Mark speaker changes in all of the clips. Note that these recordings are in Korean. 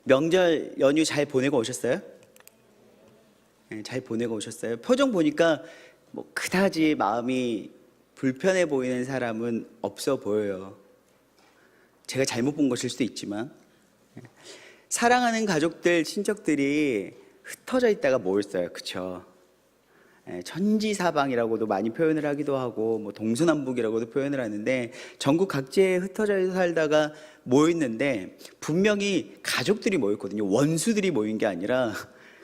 Speaker 1: 명절 연휴 잘 보내고 오셨어요? 네, 잘 보내고 오셨어요? 표정 보니까 뭐 그다지 마음이 불편해 보이는 사람은 없어 보여요. 제가 잘못 본 것일 수도 있지만, 사랑하는 가족들, 친척들이 흩어져 있다가 모였어요. 그쵸? 천지사방이라고도 많이 표현을 하기도 하고, 뭐 동서남북이라고도 표현을 하는데, 전국 각지에 흩어져 살다가 모였는데, 분명히 가족들이 모였거든요. 원수들이 모인 게 아니라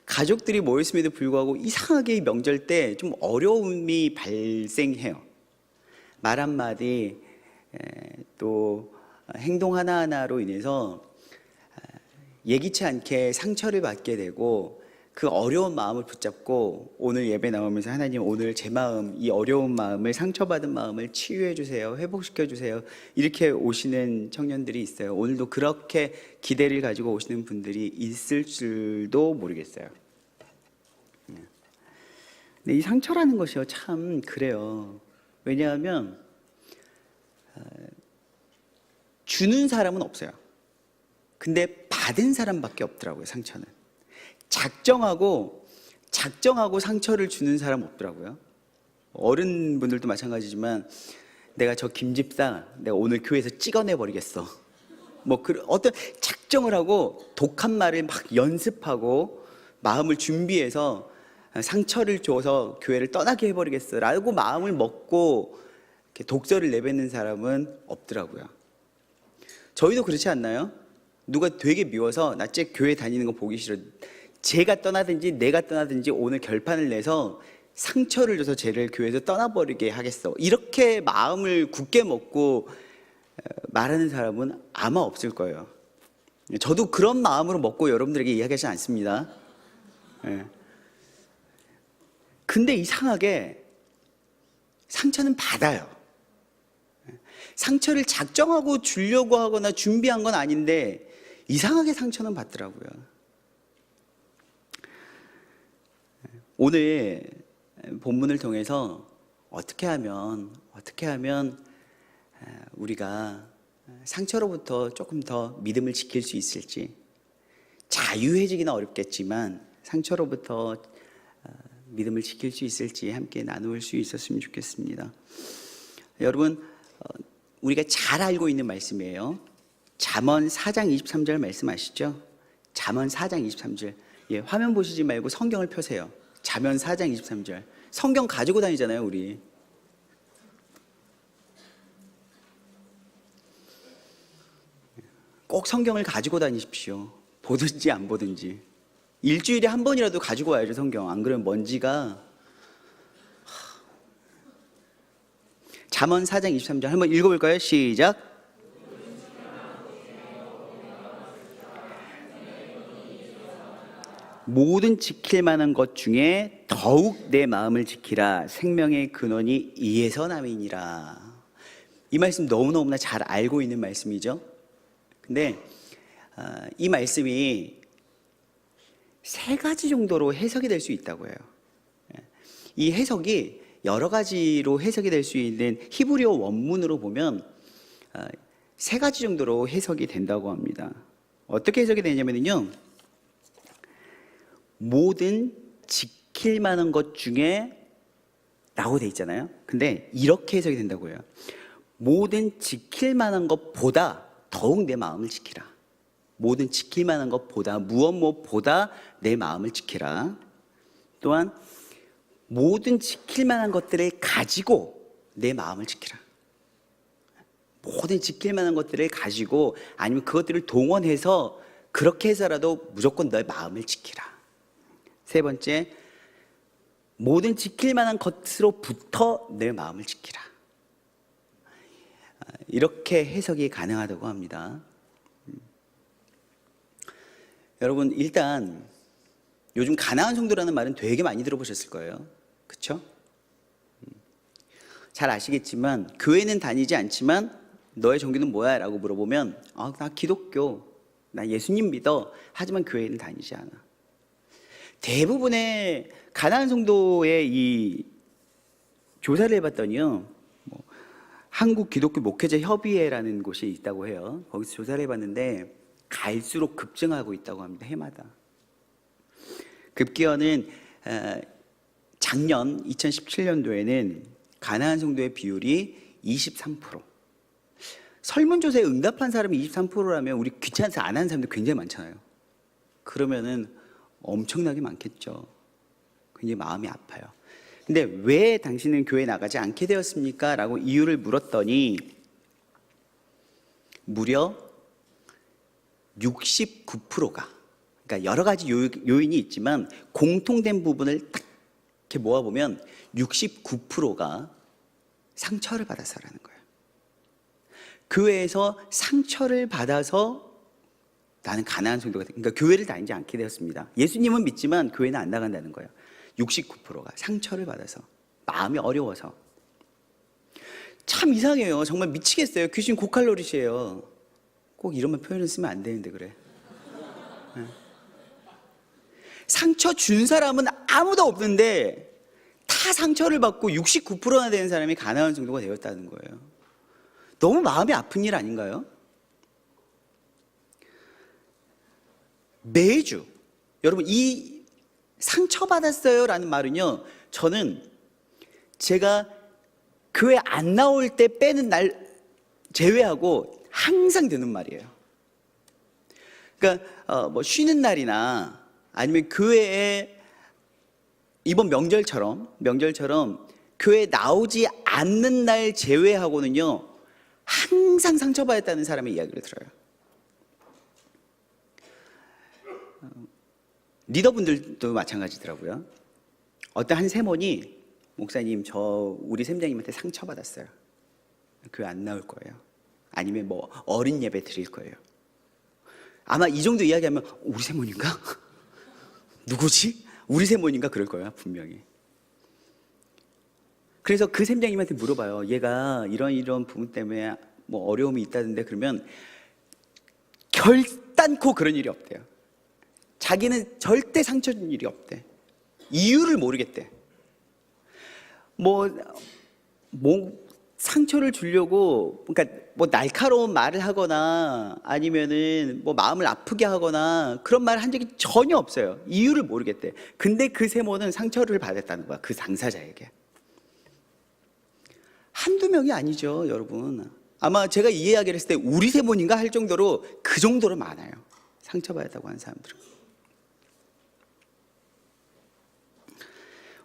Speaker 1: 가족들이 모였음에도 불구하고 이상하게 이 명절 때 좀 어려움이 발생해요. 말 한마디, 또 행동 하나하나로 인해서 예기치 않게 상처를 받게 되고, 그 어려운 마음을 붙잡고 오늘 예배 나오면서 하나님, 오늘 제 마음, 이 어려운 마음을, 상처받은 마음을 치유해 주세요, 회복시켜 주세요, 이렇게 오시는 청년들이 있어요. 오늘도 그렇게 기대를 가지고 오시는 분들이 있을 줄도 모르겠어요. 근데 이 상처라는 것이요, 참 그래요. 왜냐하면 주는 사람은 없어요. 근데 받은 사람밖에 없더라고요. 상처는 작정하고 상처를 주는 사람 없더라고요. 어른분들도 마찬가지지만, 내가 저 김집사 내가 오늘 교회에서 찍어내 버리겠어, 뭐 어떤 작정을 하고 독한 말을 막 연습하고 마음을 준비해서 상처를 줘서 교회를 떠나게 해버리겠어 라고 마음을 먹고 이렇게 독설을 내뱉는 사람은 없더라고요. 저희도 그렇지 않나요? 누가 되게 미워서 나 쟤 교회 다니는 거 보기 싫어, 쟤가 떠나든지 내가 떠나든지 오늘 결판을 내서 상처를 줘서 쟤를 교회에서 떠나버리게 하겠어, 이렇게 마음을 굳게 먹고 말하는 사람은 아마 없을 거예요. 저도 그런 마음으로 먹고 여러분들에게 이야기하지 않습니다. 근데 이상하게 상처는 받아요. 상처를 작정하고 주려고 하거나 준비한 건 아닌데 이상하게 상처는 받더라고요. 오늘 본문을 통해서 어떻게 하면 우리가 상처로부터 조금 더 믿음을 지킬 수 있을지, 자유해지기는 어렵겠지만 상처로부터 믿음을 지킬 수 있을지 함께 나눌 수 있었으면 좋겠습니다. 여러분, 우리가 잘 알고 있는 말씀이에요. 잠언 4장 23절 말씀 아시죠? 잠언 4장 23절. 화면 보시지 말고 성경을 펴세요. 잠언 4장 23절. 성경 가지고 다니잖아요, 우리. 꼭 성경을 가지고 다니십시오. 보든지 안 보든지. 일주일에 한 번이라도 가지고 와야죠, 성경. 안 그러면 먼지가. 잠언 4장 23절 한번 읽어볼까요? 시작. 모든 지킬 만한 것 중에 더욱 내 마음을 지키라. 생명의 근원이 이에서 남이니라. 이 말씀 너무너무나 잘 알고 있는 말씀이죠. 근데 이 말씀이 세 가지 정도로 해석이 될 수 있다고 해요. 이 해석이 여러 가지로 해석이 될 수 있는 히브리어 원문으로 보면 세 가지 정도로 해석이 된다고 합니다. 어떻게 해석이 되냐면요, 모든 지킬 만한 것 중에 라고 돼 있잖아요. 근데 이렇게 해석이 된다고 해요. 모든 지킬 만한 것보다 더욱 내 마음을 지키라. 모든 지킬 만한 것보다, 무엇보다 내 마음을 지키라. 또한 모든 지킬 만한 것들을 가지고 내 마음을 지키라. 모든 지킬 만한 것들을 가지고, 아니면 그것들을 동원해서 그렇게 해서라도 무조건 너의 마음을 지키라. 세 번째, 모든 지킬 만한 것으로부터 내 마음을 지키라. 이렇게 해석이 가능하다고 합니다. 여러분, 일단 요즘 가난한 성도라는 말은 되게 많이 들어보셨을 거예요. 그렇죠? 잘 아시겠지만, 교회는 다니지 않지만 너의 종교는 뭐야? 라고 물어보면 나 기독교, 나 예수님 믿어, 하지만 교회는 다니지 않아. 대부분의 가난한 성도의 이 조사를 해봤더니요, 한국 기독교 목회자 협의회라는 곳이 있다고 해요. 거기서 조사를 해봤는데 갈수록 급증하고 있다고 합니다. 해마다. 급기야는 작년 2017년도에는 가나안 성도의 비율이 23%. 설문조사에 응답한 사람이 23%라면 우리 귀찮아서 안 하는 사람들 굉장히 많잖아요. 그러면은 엄청나게 많겠죠. 굉장히 마음이 아파요. 근데 왜 당신은 교회 나가지 않게 되었습니까? 라고 이유를 물었더니 무려 69%가, 그러니까 여러 가지 요인이 있지만 공통된 부분을 딱 이렇게 모아보면 69%가 상처를 받아서라는 거예요. 교회에서 상처를 받아서 나는 가나안 성도가 돼. 그러니까 교회를 다니지 않게 되었습니다. 예수님은 믿지만 교회는 안 나간다는 거예요. 69%가 상처를 받아서, 마음이 어려워서. 참 이상해요. 정말 미치겠어요. 귀신 고칼로리시예요. 꼭 이런 표현을 쓰면 안 되는데 그래. 상처 준 사람은 아무도 없는데 다 상처를 받고 69%나 되는 사람이 가나안 성도가 되었다는 거예요. 너무 마음이 아픈 일 아닌가요? 매주 여러분, 이 상처받았어요 라는 말은요, 저는 제가 교회 안 나올 때 빼는 날 제외하고 항상 드는 말이에요. 그러니까 뭐 쉬는 날이나 아니면 교회에 이번 명절처럼 교회에 나오지 않는 날 제외하고는요 항상 상처받았다는 사람의 이야기를 들어요. 리더분들도 마찬가지더라고요. 어떤 한 세몬이 목사님, 저 우리 샘장님한테 상처받았어요. 교회 안 나올 거예요. 아니면 뭐 어린 예배 드릴 거예요. 아마 이 정도 이야기하면 우리 세몬인가? 누구지? 우리 세몬인가? 그럴 거예요, 분명히. 그래서 그 샘장님한테 물어봐요. 얘가 이런 부분 때문에 뭐 어려움이 있다던데, 그러면 결단코 그런 일이 없대요. 자기는 절대 상처 준 일이 없대. 이유를 모르겠대. 뭐 상처를 주려고, 그러니까 뭐 날카로운 말을 하거나 아니면은 뭐 마음을 아프게 하거나 그런 말을 한 적이 전혀 없어요. 이유를 모르겠대. 근데 그 세모는 상처를 받았다는 거야, 그 당사자에게. 한두 명이 아니죠, 여러분. 아마 제가 이 이야기를 했을 때 우리 세모인가 할 정도로, 그 정도로 많아요, 상처받았다고 하는 사람들은.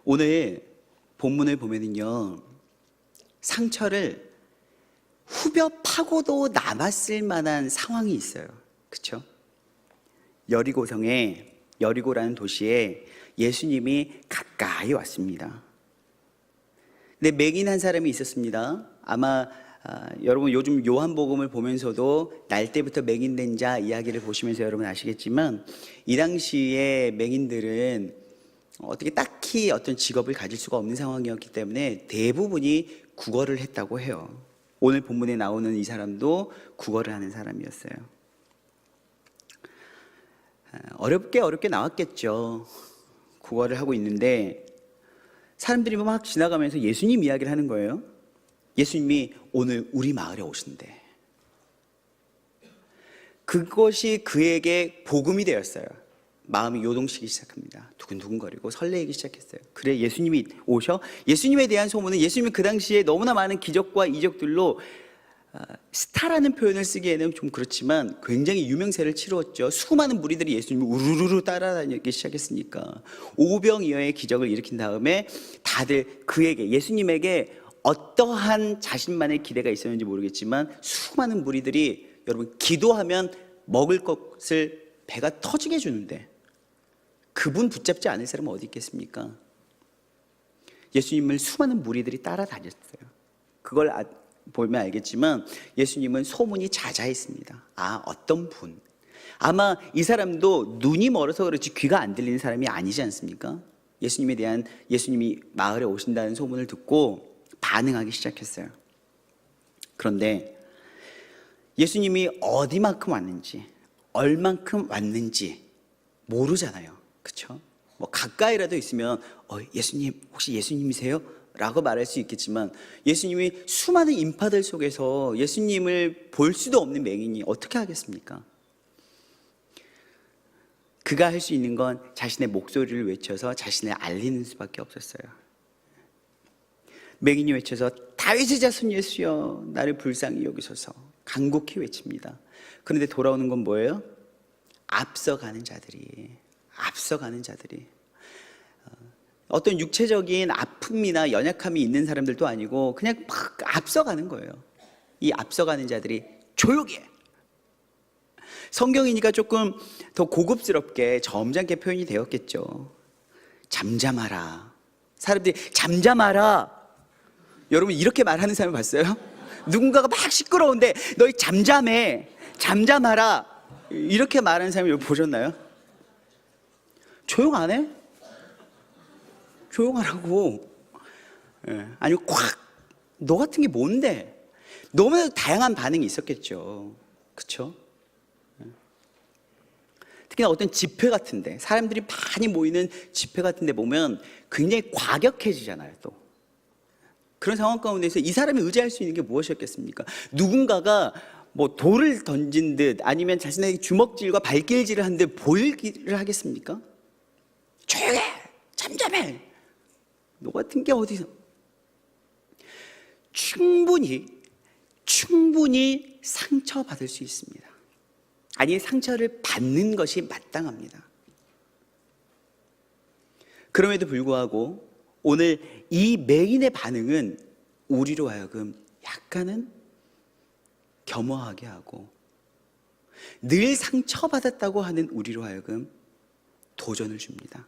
Speaker 1: 오늘 본문을 보면은요, 상처를 후벼 파고도 남았을 만한 상황이 있어요. 그렇죠? 여리고라는 도시에 예수님이 가까이 왔습니다. 근데 맹인 한 사람이 있었습니다. 아마 여러분 요즘 요한복음을 보면서도 날 때부터 맹인된 자 이야기를 보시면서 여러분 아시겠지만, 이 당시에 맹인들은 어떻게 딱히 어떤 직업을 가질 수가 없는 상황이었기 때문에 대부분이 국어를 했다고 해요. 오늘 본문에 나오는 이 사람도 국어를 하는 사람이었어요. 어렵게 나왔겠죠. 국어를 하고 있는데 사람들이 막 지나가면서 예수님 이야기를 하는 거예요. 예수님이 오늘 우리 마을에 오신대. 그것이 그에게 복음이 되었어요. 마음이 요동치기 시작합니다. 두근두근거리고 설레기 시작했어요. 그래, 예수님이 오셔? 예수님에 대한 소문은, 예수님이 그 당시에 너무나 많은 기적과 이적들로 스타라는 표현을 쓰기에는 좀 그렇지만 굉장히 유명세를 치루었죠. 수많은 무리들이 예수님을 우르르르 따라다니기 시작했으니까. 오병이어의 기적을 일으킨 다음에 다들 그에게, 예수님에게 어떠한 자신만의 기대가 있었는지 모르겠지만 수많은 무리들이, 여러분, 기도하면 먹을 것을 배가 터지게 주는데 그분 붙잡지 않을 사람은 어디 있겠습니까? 예수님을 수많은 무리들이 따라다녔어요. 그걸 보면 알겠지만 예수님은 소문이 자자했습니다. 어떤 분, 아마 이 사람도 눈이 멀어서 그렇지 귀가 안 들리는 사람이 아니지 않습니까? 예수님이 마을에 오신다는 소문을 듣고 반응하기 시작했어요. 그런데 예수님이 어디만큼 왔는지, 얼만큼 왔는지 모르잖아요. 그렇죠? 뭐 가까이라도 있으면 예수님, 혹시 예수님이세요? 라고 말할 수 있겠지만, 예수님이 수많은 인파들 속에서 예수님을 볼 수도 없는 맹인이 어떻게 하겠습니까? 그가 할 수 있는 건 자신의 목소리를 외쳐서 자신을 알리는 수밖에 없었어요. 맹인이 외쳐서 다윗의 자손 예수여 나를 불쌍히 여기소서 간곡히 외칩니다. 그런데 돌아오는 건 뭐예요? 앞서가는 자들이 어떤 육체적인 아픔이나 연약함이 있는 사람들도 아니고 그냥 막 앞서가는 거예요. 이 앞서가는 자들이 조용히 해. 성경이니까 조금 더 고급스럽게 점잖게 표현이 되었겠죠. 잠잠하라. 사람들이 잠잠하라. 여러분 이렇게 말하는 사람 봤어요? 누군가가 막 시끄러운데 너희 잠잠해, 잠잠하라 이렇게 말하는 사람 여러분 보셨나요? 조용 안 해? 조용하라고. 아니면 콱 너 같은 게 뭔데? 너무나도 다양한 반응이 있었겠죠. 그렇죠? 특히나 어떤 집회 같은데, 사람들이 많이 모이는 집회 같은데 보면 굉장히 과격해지잖아요. 또 그런 상황 가운데서 이 사람이 의지할 수 있는 게 무엇이었겠습니까? 누군가가 뭐 돌을 던진 듯 아니면 자신의 주먹질과 발길질을 한 듯 보이기를 하겠습니까? 조용해, 잠잠해. 너 같은 게 어디서? 충분히 상처받을 수 있습니다. 아니, 상처를 받는 것이 마땅합니다. 그럼에도 불구하고 오늘 이 맹인의 반응은 우리로 하여금 약간은 겸허하게 하고 늘 상처받았다고 하는 우리로 하여금 도전을 줍니다.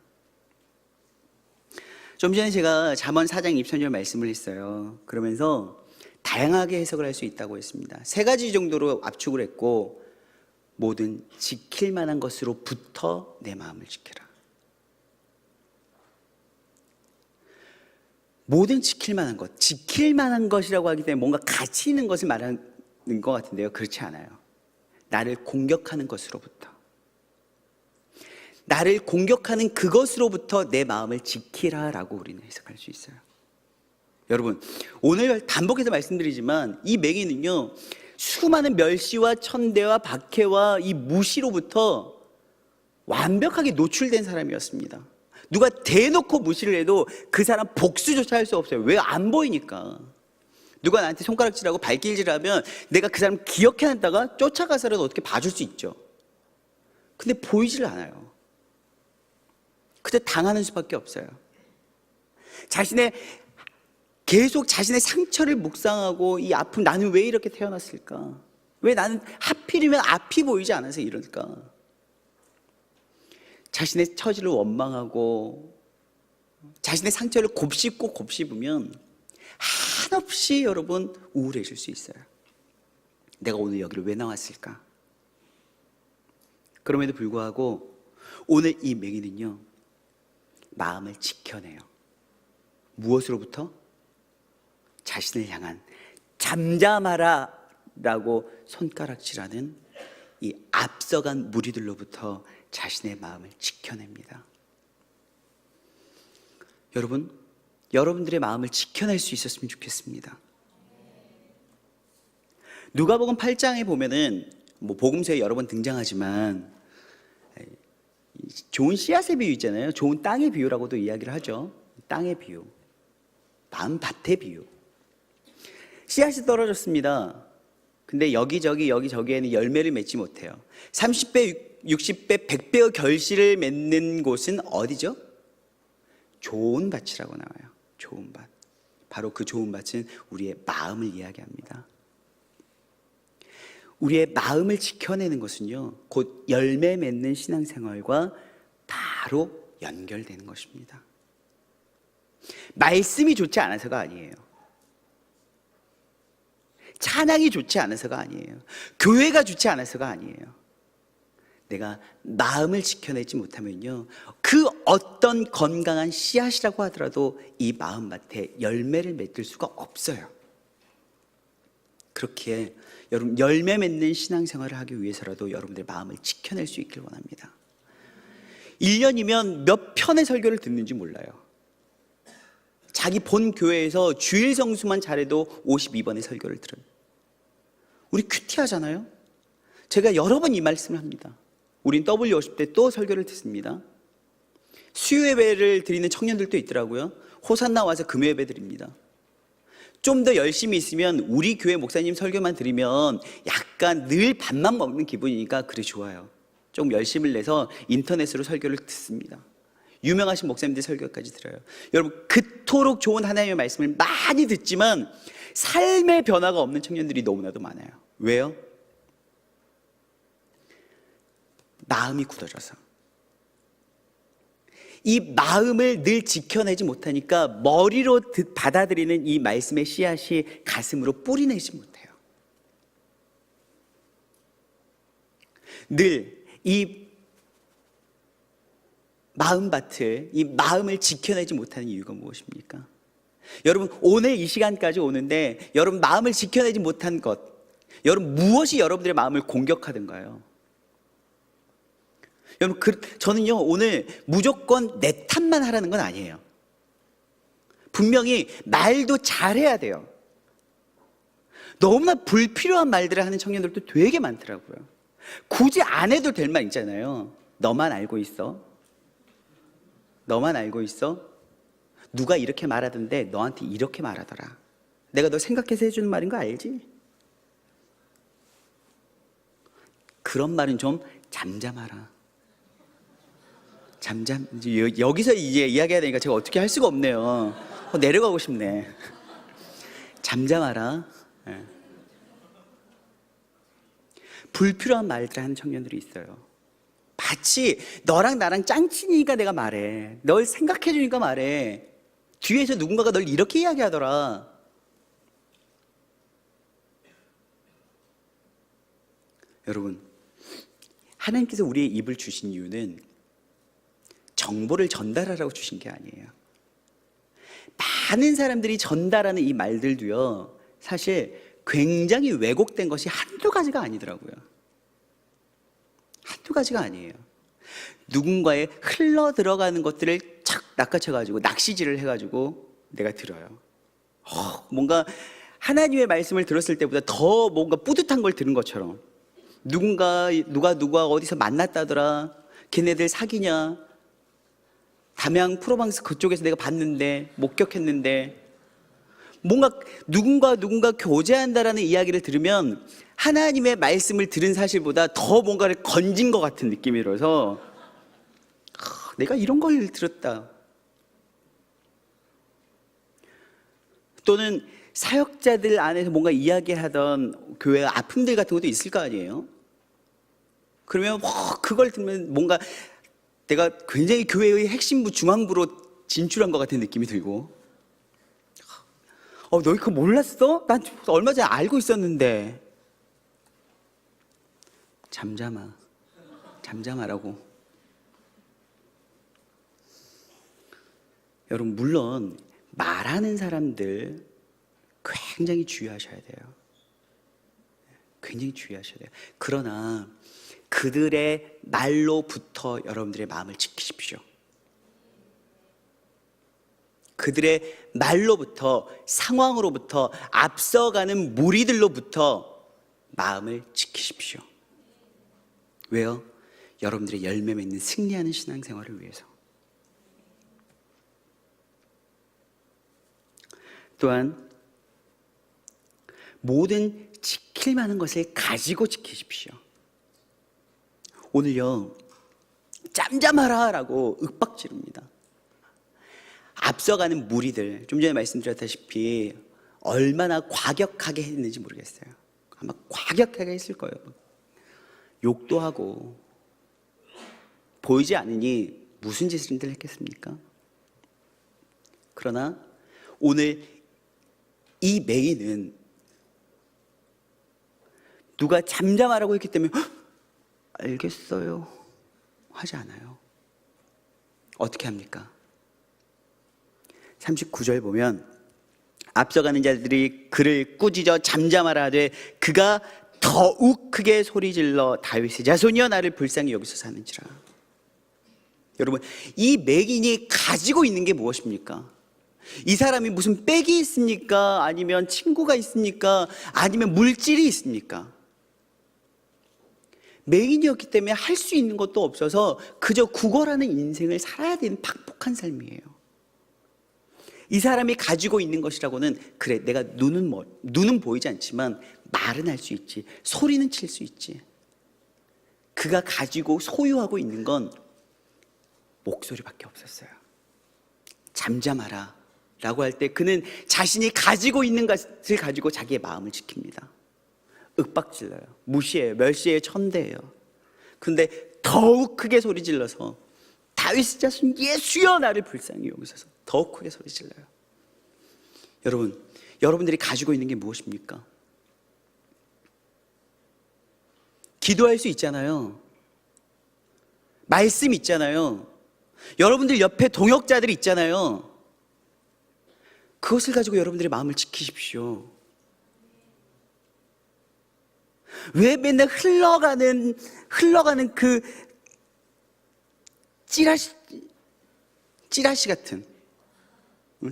Speaker 1: 좀 전에 제가 잠언 4장 20절 말씀을 했어요. 그러면서 다양하게 해석을 할 수 있다고 했습니다. 3가지 정도로 압축을 했고, 모든 지킬 만한 것으로부터 내 마음을 지켜라. 모든 지킬 만한 것, 지킬 만한 것이라고 하기 때문에 뭔가 가치 있는 것을 말하는 것 같은데요, 그렇지 않아요. 나를 공격하는 것으로부터, 나를 공격하는 그것으로부터 내 마음을 지키라라고 우리는 해석할 수 있어요. 여러분, 오늘 반복해서 말씀드리지만 이 맹인은요, 수많은 멸시와 천대와 박해와 이 무시로부터 완벽하게 노출된 사람이었습니다. 누가 대놓고 무시를 해도 그 사람 복수조차 할 수 없어요. 왜? 안 보이니까. 누가 나한테 손가락질하고 발길질하면 내가 그 사람 기억해놨다가 쫓아가서라도 어떻게 봐줄 수 있죠. 근데 보이질 않아요. 그저 당하는 수밖에 없어요. 계속 자신의 상처를 묵상하고 이 아픔, 나는 왜 이렇게 태어났을까? 왜 나는 하필이면 앞이 보이지 않아서 이럴까? 자신의 처지를 원망하고 자신의 상처를 곱씹으면 한없이 여러분 우울해질 수 있어요. 내가 오늘 여기를 왜 나왔을까? 그럼에도 불구하고 오늘 이 맹인은요, 마음을 지켜내요. 무엇으로부터? 자신을 향한 잠잠하라 라고 손가락질하는 이 앞서간 무리들로부터 자신의 마음을 지켜냅니다. 여러분, 여러분들의 마음을 지켜낼 수 있었으면 좋겠습니다. 누가복음 8장에 보면은 복음서에 여러 번 등장하지만 좋은 씨앗의 비유 있잖아요. 좋은 땅의 비유라고도 이야기를 하죠. 땅의 비유, 마음밭의 비유. 씨앗이 떨어졌습니다. 근데 여기저기에는 열매를 맺지 못해요. 30배, 60배, 100배의 결실을 맺는 곳은 어디죠? 좋은 밭이라고 나와요. 좋은 밭. 바로 그 좋은 밭은 우리의 마음을 이야기합니다. 우리의 마음을 지켜내는 것은요, 곧 열매 맺는 신앙생활과 바로 연결되는 것입니다. 말씀이 좋지 않아서가 아니에요. 찬양이 좋지 않아서가 아니에요. 교회가 좋지 않아서가 아니에요. 내가 마음을 지켜내지 못하면요, 그 어떤 건강한 씨앗이라고 하더라도 이 마음밭에 열매를 맺을 수가 없어요. 그렇기에 여러분, 열매 맺는 신앙생활을 하기 위해서라도 여러분들의 마음을 지켜낼 수 있길 원합니다. 1년이면 몇 편의 설교를 듣는지 몰라요. 자기 본 교회에서 주일 성수만 잘해도 52번의 설교를 들어요. 우리 큐티하잖아요. 제가 여러 번 이 말씀을 합니다. 우린 W50 때 또 설교를 듣습니다. 수요 예배를 드리는 청년들도 있더라고요. 호산나 와서 금요 예배 드립니다. 좀 더 열심히 있으면 우리 교회 목사님 설교만 들으면 약간 늘 밥만 먹는 기분이니까 그래 좋아요. 좀 열심을 내서 인터넷으로 설교를 듣습니다. 유명하신 목사님들 설교까지 들어요. 여러분, 그토록 좋은 하나님의 말씀을 많이 듣지만 삶의 변화가 없는 청년들이 너무나도 많아요. 왜요? 마음이 굳어져서. 이 마음을 늘 지켜내지 못하니까 머리로 받아들이는 이 말씀의 씨앗이 가슴으로 뿌리내지 못해요. 늘 이 마음밭을, 이 마음을 지켜내지 못하는 이유가 무엇입니까? 여러분, 오늘 이 시간까지 오는데 여러분 마음을 지켜내지 못한 것, 여러분 무엇이 여러분들의 마음을 공격하던가요? 여러분, 저는요 오늘 무조건 내 탓만 하라는 건 아니에요. 분명히 말도 잘해야 돼요. 너무나 불필요한 말들을 하는 청년들도 되게 많더라고요. 굳이 안 해도 될 말 있잖아요. 너만 알고 있어. 너만 알고 있어. 누가 이렇게 말하던데 너한테 이렇게 말하더라. 내가 너 생각해서 해주는 말인 거 알지? 그런 말은 좀 잠잠하라. 여기서 이제 이야기해야 되니까 제가 어떻게 할 수가 없네요. 내려가고 싶네. 잠잠하라. 네. 불필요한 말들 하는 청년들이 있어요. 마치 너랑 나랑 짱친이니까 내가 말해. 널 생각해 주니까 말해. 뒤에서 누군가가 널 이렇게 이야기하더라. 여러분, 하나님께서 우리의 입을 주신 이유는 정보를 전달하라고 주신 게 아니에요. 많은 사람들이 전달하는 이 말들도요, 사실 굉장히 왜곡된 것이 한두 가지가 아니더라고요. 한두 가지가 아니에요. 누군가의 흘러 들어가는 것들을 착 낚아채가지고 낚시질을 해가지고 내가 들어요. 뭔가 하나님의 말씀을 들었을 때보다 더 뭔가 뿌듯한 걸 들은 것처럼, 누가 어디서 만났다더라, 걔네들 사귀냐, 담양 프로방스 그쪽에서 내가 봤는데, 목격했는데, 뭔가 누군가 교제한다라는 이야기를 들으면 하나님의 말씀을 들은 사실보다 더 뭔가를 건진 것 같은 느낌이 들어서 내가 이런 걸 들었다. 또는 사역자들 안에서 뭔가 이야기하던 교회 아픔들 같은 것도 있을 거 아니에요. 그러면 그걸 들으면 뭔가 내가 굉장히 교회의 핵심부 중앙부로 진출한 것 같은 느낌이 들고, 너희 그거 몰랐어? 난 얼마 전에 알고 있었는데. 잠잠하라고. 여러분, 물론 말하는 사람들 굉장히 주의하셔야 돼요. 굉장히 주의하셔야 돼요. 그러나 그들의 말로부터 여러분들의 마음을 지키십시오. 그들의 말로부터, 상황으로부터, 앞서가는 무리들로부터 마음을 지키십시오. 왜요? 여러분들의 열매 맺는 승리하는 신앙생활을 위해서. 또한 모든 지킬 만한 것을 가지고 지키십시오. 오늘요, 잠잠하라 라고 윽박지릅니다. 앞서가는 무리들, 좀 전에 말씀드렸다시피 얼마나 과격하게 했는지 모르겠어요. 아마 과격하게 했을 거예요. 욕도 하고, 보이지 않으니 무슨 짓을 했겠습니까? 그러나 오늘 이 맹인은 누가 잠잠하라고 했기 때문에 알겠어요 하지 않아요. 어떻게 합니까? 39절 보면 앞서가는 자들이 그를 꾸짖어 잠잠하라 하되 그가 더욱 크게 소리질러 다윗의 자손이여 나를 불쌍히 여기서 사는지라. 여러분, 이 맹인이 가지고 있는 게 무엇입니까? 이 사람이 무슨 백이 있습니까? 아니면 친구가 있습니까? 아니면 물질이 있습니까? 메인이었기 때문에 할 수 있는 것도 없어서 그저 구걸하는 인생을 살아야 되는 팍팍한 삶이에요. 이 사람이 가지고 있는 것이라고는, 그래, 내가 눈은 보이지 않지만 말은 할 수 있지, 소리는 칠 수 있지. 그가 가지고 소유하고 있는 건 목소리밖에 없었어요. 잠잠하라 라고 할 때 그는 자신이 가지고 있는 것을 가지고 자기의 마음을 지킵니다. 윽박질러요. 무시해요. 멸시해요. 천대해요. 근데 더욱 크게 소리 질러서 다윗의 자손 예수여 나를 불쌍히 여기소서, 더욱 크게 소리 질러요. 여러분들이 가지고 있는 게 무엇입니까? 기도할 수 있잖아요. 말씀 있잖아요. 여러분들 옆에 동역자들이 있잖아요. 그것을 가지고 여러분들의 마음을 지키십시오. 왜 맨날 흘러가는 그 찌라시 같은,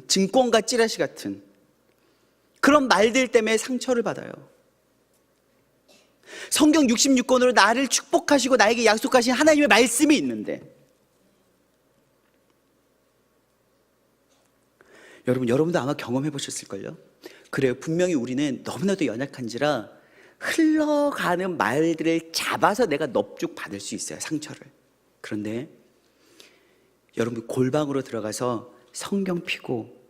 Speaker 1: 증권가 찌라시 같은 그런 말들 때문에 상처를 받아요. 성경 66권으로 나를 축복하시고 나에게 약속하신 하나님의 말씀이 있는데, 여러분도 아마 경험해 보셨을걸요? 그래요. 분명히 우리는 너무나도 연약한지라 흘러가는 말들을 잡아서 내가 넙죽 받을 수 있어요, 상처를. 그런데 여러분 골방으로 들어가서 성경 펴고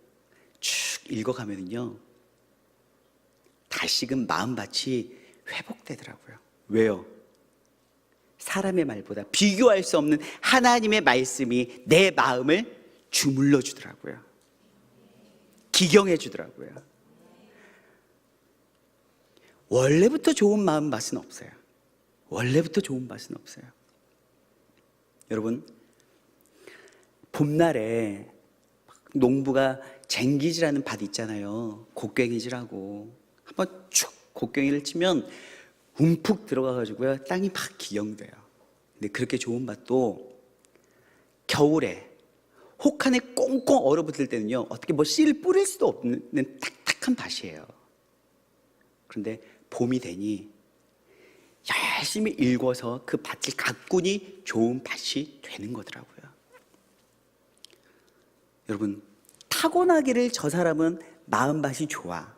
Speaker 1: 쭉 읽어가면요, 다시금 마음밭이 회복되더라고요. 왜요? 사람의 말보다 비교할 수 없는 하나님의 말씀이 내 마음을 주물러 주더라고요. 기경해 주더라고요. 원래부터 좋은 마음밭은 없어요. 원래부터 좋은 밭은 없어요. 여러분, 봄날에 농부가 쟁기질하는 밭 있잖아요. 곡괭이질하고 한번 쭉 곡괭이를 치면 움푹 들어가가지고요, 땅이 막 기경돼요. 근데 그렇게 좋은 밭도 겨울에 혹한에 꽁꽁 얼어붙을 때는요, 어떻게 뭐 씨를 뿌릴 수도 없는 딱딱한 밭이에요. 그런데 봄이 되니 열심히 일궈서 그 밭을 가꾸니 좋은 밭이 되는 거더라고요. 여러분, 타고나기를 저 사람은 마음밭이 좋아,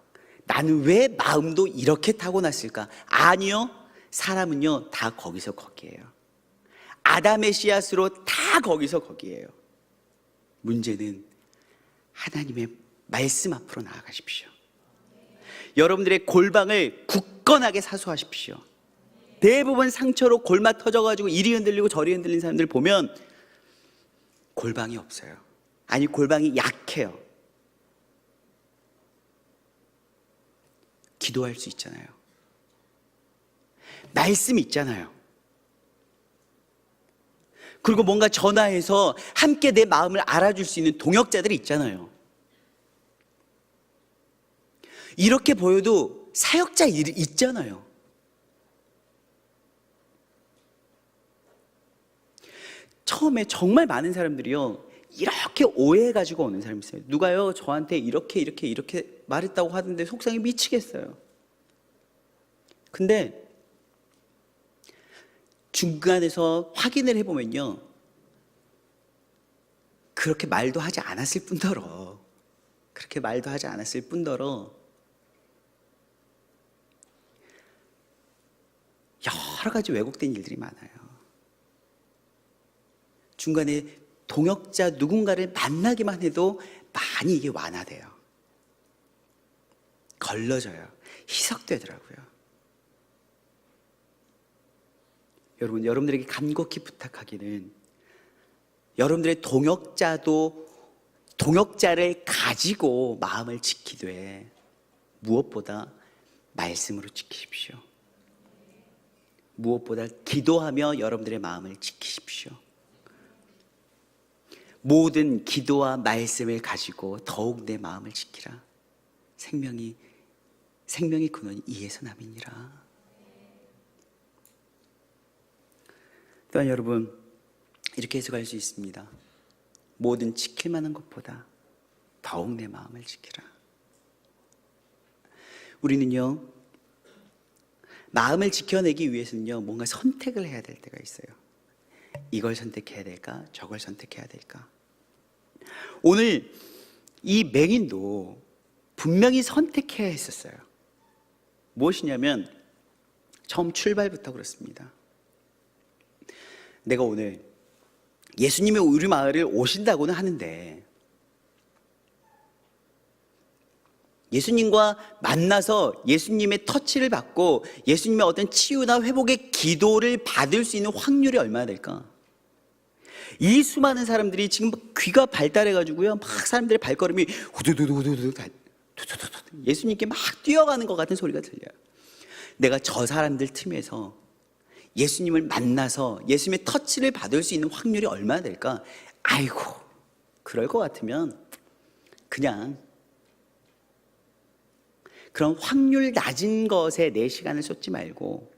Speaker 1: 나는 왜 마음도 이렇게 타고났을까? 아니요, 사람은요 다 거기서 거기에요. 아담의 씨앗으로 다 거기서 거기에요. 문제는 하나님의 말씀 앞으로 나아가십시오. 여러분들의 골방을 굳건하게 사수하십시오. 대부분 상처로 골마 터져가지고 이리 흔들리고 저리 흔들린 사람들 보면 골방이 없어요. 아니, 골방이 약해요. 기도할 수 있잖아요. 말씀이 있잖아요. 그리고 뭔가 전화해서 함께 내 마음을 알아줄 수 있는 동역자들이 있잖아요. 이렇게 보여도 사역자 일이 있잖아요. 처음에 정말 많은 사람들이요, 이렇게 오해해가지고 오는 사람이 있어요. 누가요 저한테 이렇게 말했다고 하던데 속상해 미치겠어요. 근데 중간에서 확인을 해보면요, 그렇게 말도 하지 않았을 뿐더러 여러 가지 왜곡된 일들이 많아요. 중간에 동역자 누군가를 만나기만 해도 많이 이게 완화돼요. 걸러져요. 희석되더라고요. 여러분들에게 간곡히 부탁하기는, 여러분들의 동역자를 가지고 마음을 지키되 무엇보다 말씀으로 지키십시오. 무엇보다 기도하며 여러분들의 마음을 지키십시오. 모든 기도와 말씀을 가지고 더욱 내 마음을 지키라. 생명의 근원이 이에서 남이니라. 또한 여러분, 이렇게 해석할 수 있습니다. 모든 지킬 만한 것보다 더욱 내 마음을 지키라. 우리는요, 마음을 지켜내기 위해서는요, 뭔가 선택을 해야 될 때가 있어요. 이걸 선택해야 될까? 저걸 선택해야 될까? 오늘 이 맹인도 분명히 선택해야 했었어요. 무엇이냐면 처음 출발부터 그렇습니다. 내가 오늘 예수님이 우리 마을을 오신다고는 하는데 예수님과 만나서 예수님의 터치를 받고 예수님의 어떤 치유나 회복의 기도를 받을 수 있는 확률이 얼마나 될까? 이 수많은 사람들이 지금 귀가 발달해가지고요, 막 사람들의 발걸음이 후두두두두두 예수님께 막 뛰어가는 것 같은 소리가 들려요. 내가 저 사람들 틈에서 예수님을 만나서 예수님의 터치를 받을 수 있는 확률이 얼마나 될까? 아이고, 그럴 것 같으면 그냥 그런 확률 낮은 것에 내 시간을 쏟지 말고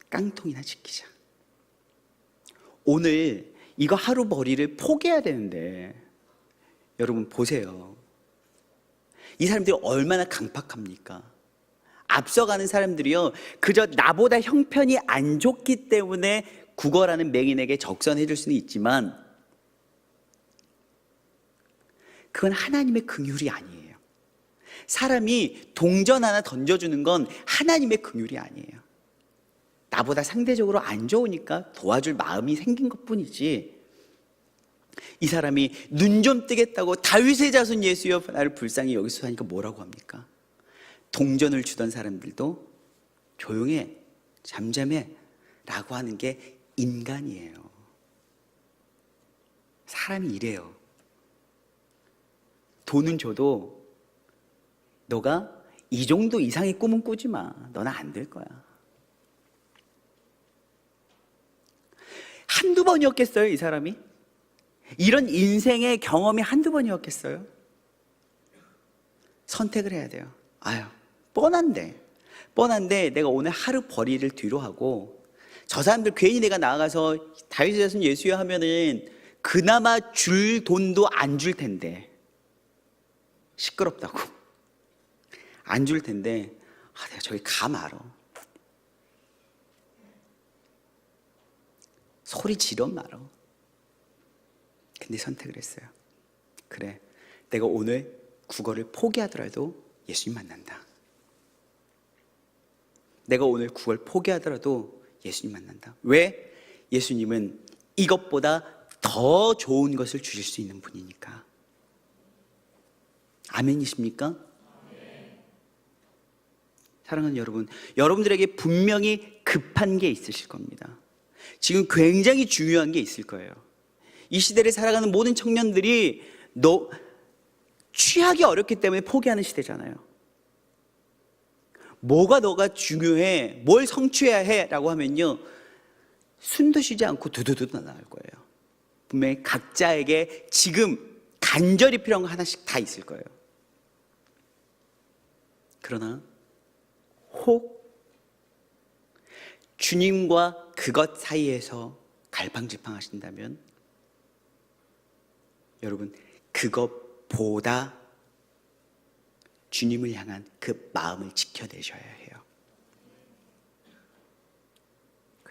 Speaker 1: 깡통이나 지키자. 오늘 이거 하루 벌이를 포기해야 되는데 여러분 보세요. 이 사람들이 얼마나 강팍합니까? 앞서가는 사람들이요, 그저 나보다 형편이 안 좋기 때문에 구걸하는 맹인에게 적선해 줄 수는 있지만 그건 하나님의 긍휼이 아니에요. 사람이 동전 하나 던져주는 건 하나님의 긍휼이 아니에요. 나보다 상대적으로 안 좋으니까 도와줄 마음이 생긴 것뿐이지, 이 사람이 눈 좀 뜨겠다고 다윗의 자손 예수여 나를 불쌍히 여기서 하니까 뭐라고 합니까? 동전을 주던 사람들도 조용해, 잠잠해 라고 하는 게 인간이에요. 사람이 이래요. 돈은 줘도 너가 이 정도 이상의 꿈은 꾸지 마. 너는 안 될 거야. 한두 번이었겠어요, 이 사람이? 이런 인생의 경험이 한두 번이었겠어요? 선택을 해야 돼요. 아유, 뻔한데 내가 오늘 하루 벌이를 뒤로 하고 저 사람들 괜히 내가 나가서 다윗의 자손 예수여 하면은 그나마 줄 돈도 안 줄 텐데, 시끄럽다고 안 줄 텐데, 내가 저기 가 말어. 소리 지르 말어. 근데 선택을 했어요. 그래, 내가 오늘 국어를 포기하더라도 예수님 만난다. 내가 오늘 국어를 포기하더라도 예수님 만난다. 왜? 예수님은 이것보다 더 좋은 것을 주실 수 있는 분이니까. 아멘이십니까? 사랑하는 여러분, 여러분들에게 분명히 급한 게 있으실 겁니다. 지금 굉장히 중요한 게 있을 거예요. 이 시대를 살아가는 모든 청년들이 취하기 어렵기 때문에 포기하는 시대잖아요. 뭐가 너가 중요해, 뭘 성취해야 해 라고 하면요, 숨도 쉬지 않고 두두두 나올 거예요. 분명히 각자에게 지금 간절히 필요한 거 하나씩 다 있을 거예요. 그러나 혹 주님과 그것 사이에서 갈팡질팡 하신다면 여러분, 그것보다 주님을 향한 그 마음을 지켜내셔야 해요.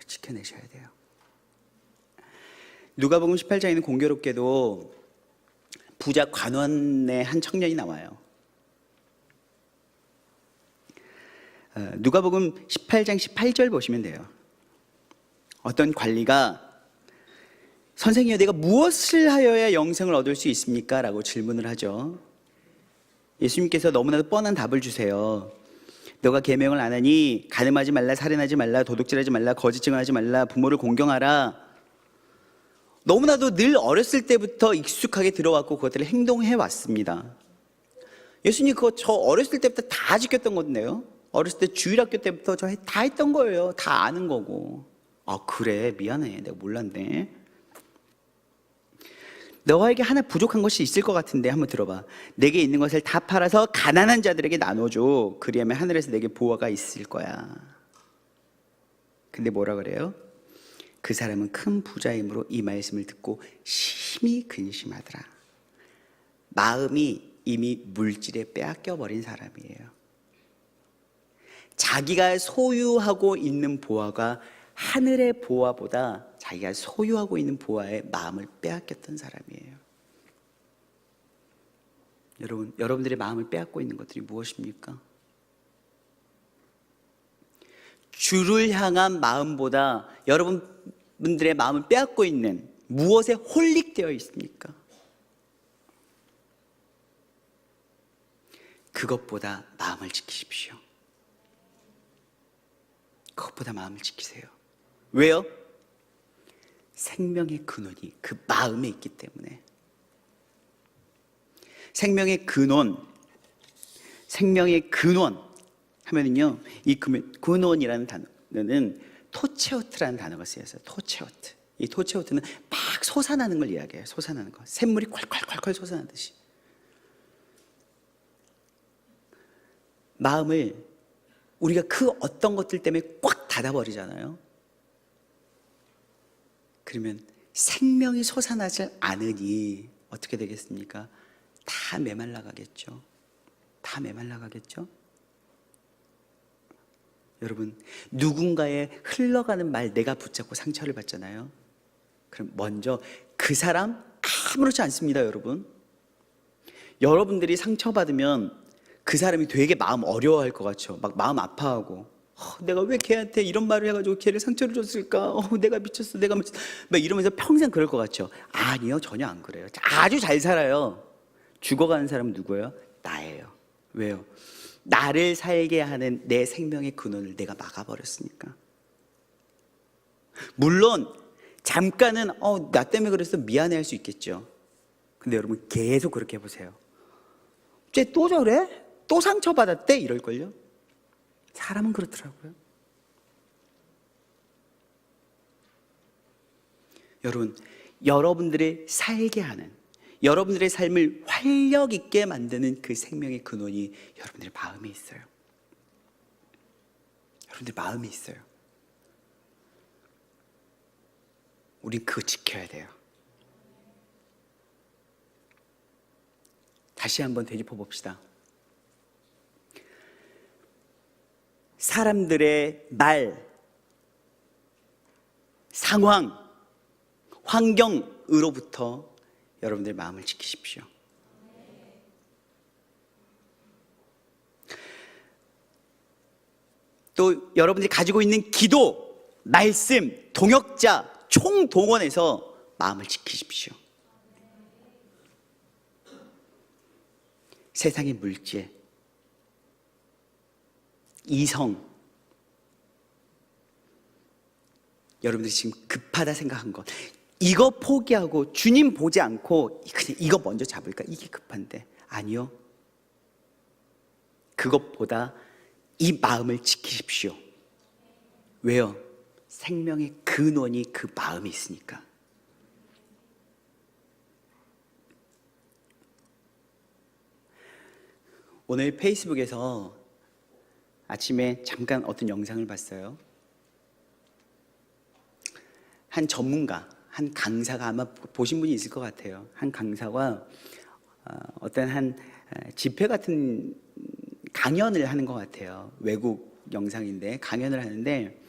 Speaker 1: 지켜내셔야 돼요. 누가복음 18장에는 공교롭게도 부자 관원의 한 청년이 나와요. 누가복음 18장 18절 보시면 돼요. 어떤 관리가 선생님이여, 내가 무엇을 하여야 영생을 얻을 수 있습니까? 라고 질문을 하죠. 예수님께서 너무나도 뻔한 답을 주세요. 너가 계명을 안 하니 간음하지 말라, 살인하지 말라, 도둑질하지 말라, 거짓 증언하지 말라, 부모를 공경하라. 너무나도 늘 어렸을 때부터 익숙하게 들어왔고 그것들을 행동해 왔습니다. 예수님 그거 저 어렸을 때부터 다 지켰던 건데요. 어렸을 때 주일학교 때부터 저 다 했던 거예요. 다 아는 거고. 아, 그래, 미안해, 내가 몰랐네. 너에게 하나 부족한 것이 있을 것 같은데 한번 들어봐. 내게 있는 것을 다 팔아서 가난한 자들에게 나눠줘. 그리하면 하늘에서 내게 보화가 있을 거야. 근데 뭐라 그래요? 그 사람은 큰 부자이므로 이 말씀을 듣고 심히 근심하더라. 마음이 이미 물질에 빼앗겨 버린 사람이에요. 자기가 소유하고 있는 보화가 하늘의 보화보다 자기가 소유하고 있는 보화의 마음을 빼앗겼던 사람이에요. 여러분, 여러분들의 마음을 빼앗고 있는 것들이 무엇입니까? 주를 향한 마음보다 여러분들의 마음을 빼앗고 있는 무엇에 홀릭되어 있습니까? 그것보다 마음을 지키십시오. 그것보다 마음을 지키세요. 왜요? 생명의 근원이 그 마음에 있기 때문에. 생명의 근원 하면은요, 이 근원이라는 단어는 토체오트라는 단어가 쓰여서 토체오트. 이 토체오트는 막 솟아나는 걸 이야기해요. 솟아나는 거. 샘물이 콸콸콸콸 솟아나듯이. 마음을 우리가 그 어떤 것들 때문에 꽉 닫아버리잖아요. 그러면 생명이 솟아나지 않으니 어떻게 되겠습니까? 다 메말라가겠죠. 다 메말라가겠죠. 여러분, 누군가의 흘러가는 말 내가 붙잡고 상처를 받잖아요. 그럼 먼저 그 사람 아무렇지 않습니다. 여러분들이 상처받으면 그 사람이 되게 마음 어려워할 것 같죠. 막 마음 아파하고, 내가 왜 걔한테 이런 말을 해가지고 걔를 상처를 줬을까? 내가 미쳤어, 막 이러면서 평생 그럴 것 같죠. 아니요, 전혀 안 그래요. 아주 잘 살아요. 죽어가는 사람은 누구예요? 나예요. 왜요? 나를 살게 하는 내 생명의 근원을 내가 막아버렸으니까. 물론 잠깐은 나 때문에 그래서 미안해할 수 있겠죠. 근데 여러분, 계속 그렇게 해보세요. 쟤 또 저래? 또 상처받았대? 이럴걸요. 사람은 그렇더라고요. 여러분, 여러분들의 살게 하는, 여러분들의 삶을 활력 있게 만드는 그 생명의 근원이 여러분들의 마음에 있어요. 여러분들 마음에 있어요. 우린 그거 지켜야 돼요. 다시 한번 되짚어 봅시다. 사람들의 말, 상황, 환경으로부터 여러분들의 마음을 지키십시오. 또 여러분들이 가지고 있는 기도, 말씀, 동역자 총동원해서 마음을 지키십시오. 세상의 물질, 이성, 여러분들이 지금 급하다 생각한 것, 이거 포기하고 주님 보지 않고 그냥 이거 먼저 잡을까? 이게 급한데. 아니요. 그것보다 이 마음을 지키십시오. 왜요? 생명의 근원이 그 마음에 있으니까. 오늘 페이스북에서 아침에 잠깐 어떤 영상을 봤어요. 한 전문가, 한 강사가, 아마 보신 분이 있을 것 같아요. 한 강사가 어떤 한 집회 같은 강연을 하는 것 같아요. 외국 영상인데 강연을 하는데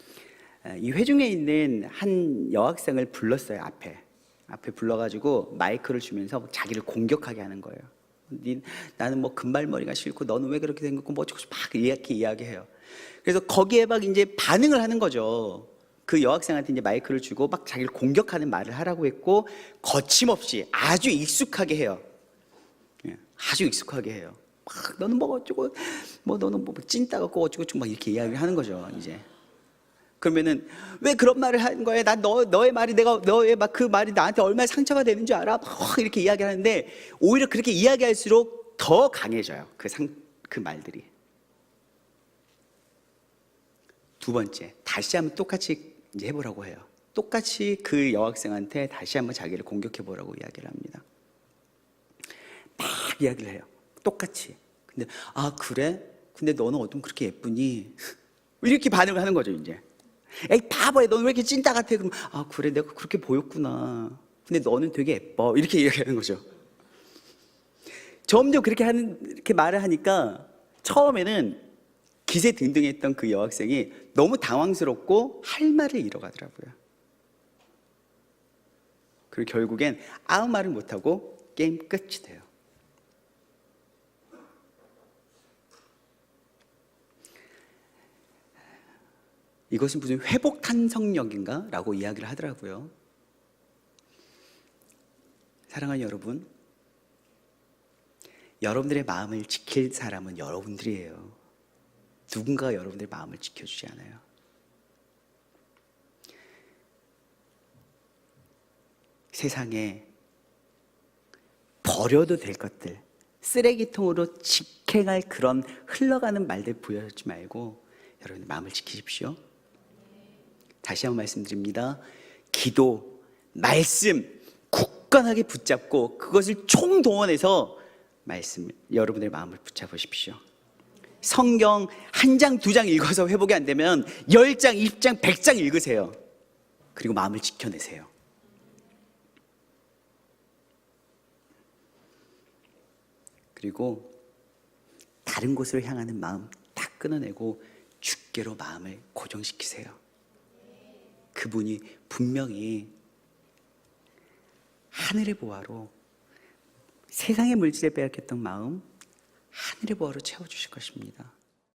Speaker 1: 이 회중에 있는 한 여학생을 불렀어요. 앞에 불러가지고 마이크를 주면서 자기를 공격하게 하는 거예요. 나는 뭐 금발머리가 싫고 너는 왜 그렇게 생겼고 뭐 어쩌고 막 이렇게 이야기해요. 그래서 거기에 막 이제 반응을 하는 거죠. 그 여학생한테 이제 마이크를 주고 막 자기를 공격하는 말을 하라고 했고, 거침없이 아주 익숙하게 해요. 아주 익숙하게 해요. 막 너는 뭐 어쩌고, 뭐 너는 뭐 찐따 같고 어쩌고 막 이렇게 이야기를 하는 거죠. 이제 그러면은 왜 그런 말을 하는 거야? 난 너의 말이 너의 막 그 말이 나한테 얼마나 상처가 되는 줄 알아? 막 이렇게 이야기하는데 오히려 그렇게 이야기할수록 더 강해져요. 그 말들이. 두 번째, 다시 한번 똑같이 이제 해보라고 해요. 똑같이 그 여학생한테 다시 한번 자기를 공격해보라고 이야기를 합니다. 막 이야기를 해요. 똑같이. 근데 그래? 근데 너는 어쩜 그렇게 예쁘니? 이렇게 반응을 하는 거죠. 이제 에이 바보야, 너는 왜 이렇게 찐따 같아? 그럼 그래, 내가 그렇게 보였구나. 근데 너는 되게 예뻐. 이렇게 이야기하는 거죠. 점점 이렇게 말을 하니까 처음에는 기세등등했던 그 여학생이 너무 당황스럽고 할 말을 잃어가더라고요. 그리고 결국엔 아무 말을 못하고 게임 끝이 돼요. 이것은 무슨 회복 탄성력인가? 라고 이야기를 하더라고요. 사랑하는 여러분, 여러분들의 마음을 지킬 사람은 여러분들이에요. 누군가가 여러분들의 마음을 지켜주지 않아요. 세상에 버려도 될 것들, 쓰레기통으로 직행할 그런 흘러가는 말들 보여주지 말고 여러분의 마음을 지키십시오. 다시 한번 말씀드립니다. 기도, 말씀 굳건하게 붙잡고 그것을 총동원해서 여러분의 마음을 붙잡으십시오. 성경 한 장, 두 장 읽어서 회복이 안 되면 10장, 20장, 100장 읽으세요. 그리고 마음을 지켜내세요. 그리고 다른 곳으로 향하는 마음 딱 끊어내고 주께로 마음을 고정시키세요. 그분이 분명히 하늘의 보화로, 세상의 물질에 빼앗겼던 마음 하늘의 보화로 채워주실 것입니다.